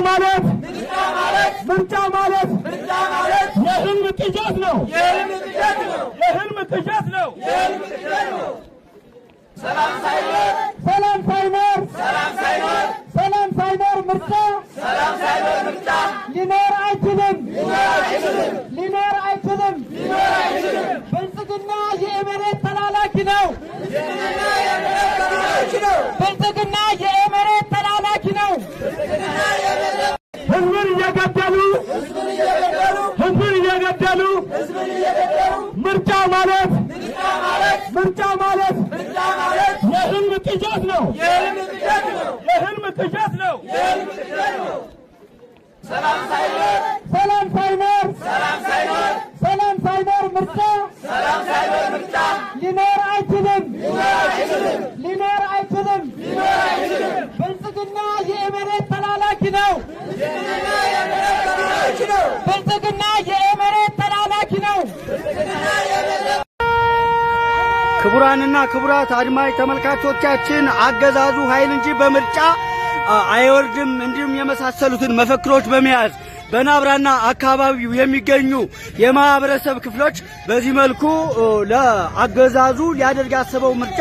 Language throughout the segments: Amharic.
ማለት የህልም ቅዠት ነው የህልም ቅዠት ነው ሰላም ሳይኖር ምርጫ ሊኖር አይችልም ብልጽግና የመሬት ተላላኪ ነው ብልጽግና የመሬት ተላላኪ ነው ህዝብን እየገደሉ ምርጫ ማለት የህልም ቅዠት ነው የህልም ቅዠት ነው ሰላም ሳይኖር ምርጫ ሊኖር አይችልም ብልጽግና የመሬት ተላላኪ ነው ብልጽግና የመሬት ተላላኪ ነው ክቡራንና ክቡራት አድማጭ ተመልካቾቻችን አገዛዙ ኃይል እንጂ በምርጫ አይወርድም እንዲሁም የመሳሰሉትን መፈክሮች በመያዝ በናብራና አካባቢው የሚገኙ የማህበረሰብ ክፍሎች በዚህ መልኩ ለአገዛዙ ሊያደርግ ያሰበው ምርጫ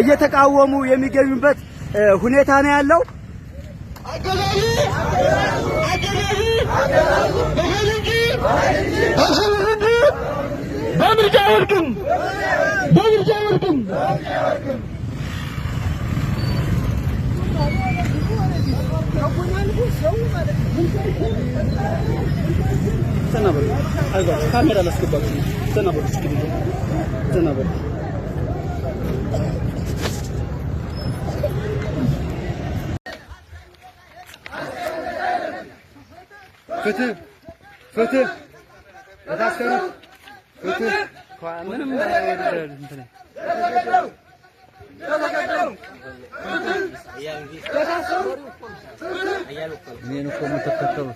እየተቃወሙ የሚገኙበት ሁኔታ ነው ያለው። በምርጫ አይወርድም ተናበሩ አይጓችሁ ካሜራ ላስገባችሁ ተናበሩ እስኪ ተናበሩ ፍትህ ለታሰሩ ፍትህ ምንም አይወርድ እንትን ምን እኮ ተከተሉ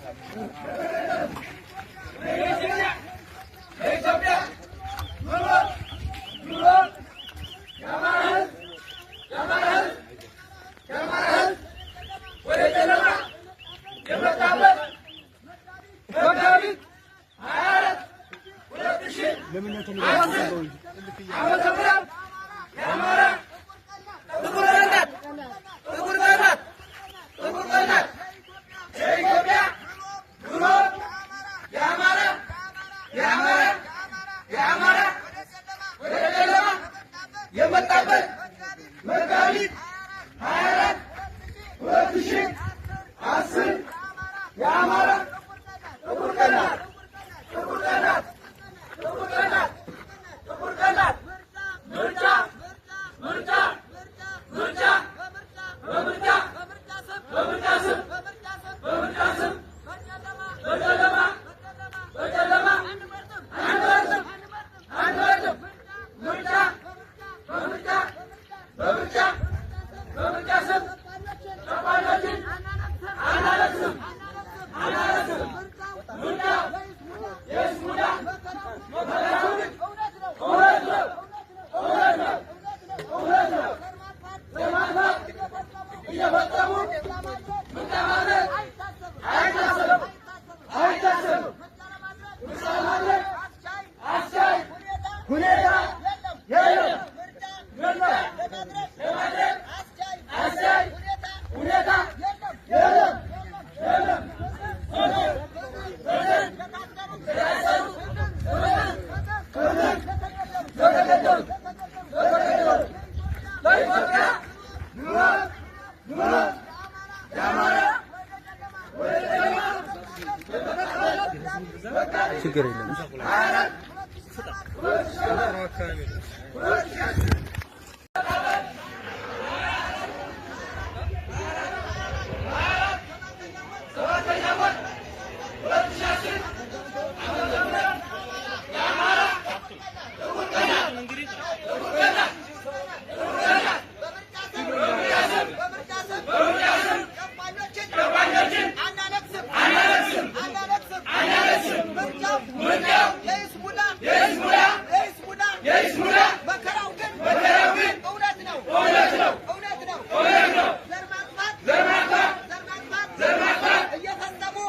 ችግር የለም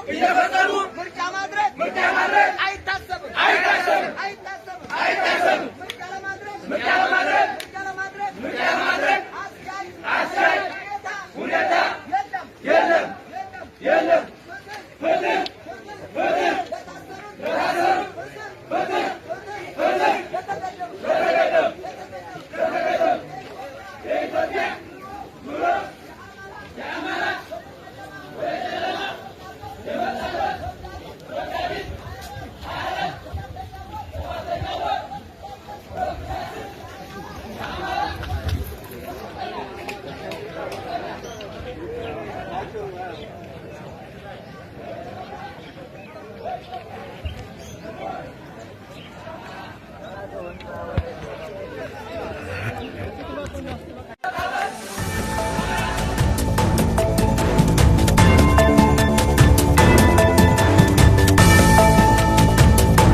ምርጫ ማድረግ አይታሰብም። ምርጫ ለማድረግ አስቻይ ሁኔታ የለም።